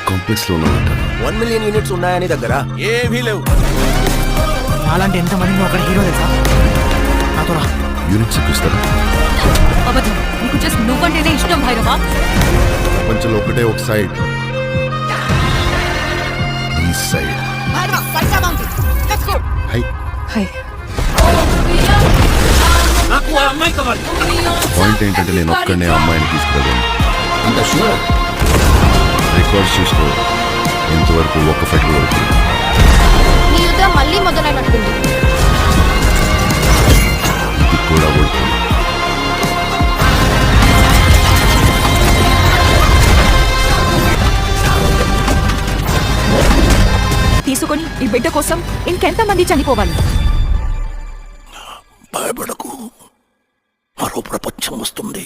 Complex లో ఉన్నానంట. 1 million units ఉన్నాయని దగ్గర ఏమీ లేవు. అలాంటి ఎంతమంది ఒక హీరో తెలుసా? నాతో రా. యూనిట్స్ ఎక్కిస్తారా? అబద్ధం. నీకు జస్ట్ నువ్వంటేనే ఇష్టం భైరవా. ప్రపంచంలో ఒకటే ఒక సైడ్, ఈ సైడ్. High high. పాయింట్ ఏంటంటే నేను ఒక్కడనే అమ్మాయిని తీసుకురాను. అంత షూర్? రికార్డ్స్ చూసుకో, ఇంతవరకు ఒక్క ఫైట్ వరకు. నీ యుద్ధం మళ్ళీ మొదలైనట్టుంది. ఇది కూడా ఓడుతుంది. తీసుకొని ఈ బిడ్డ కోసం ఇంకెంతమంది చనిపోవాలి? భయపడకు, మరో ప్రపంచం వస్తుంది.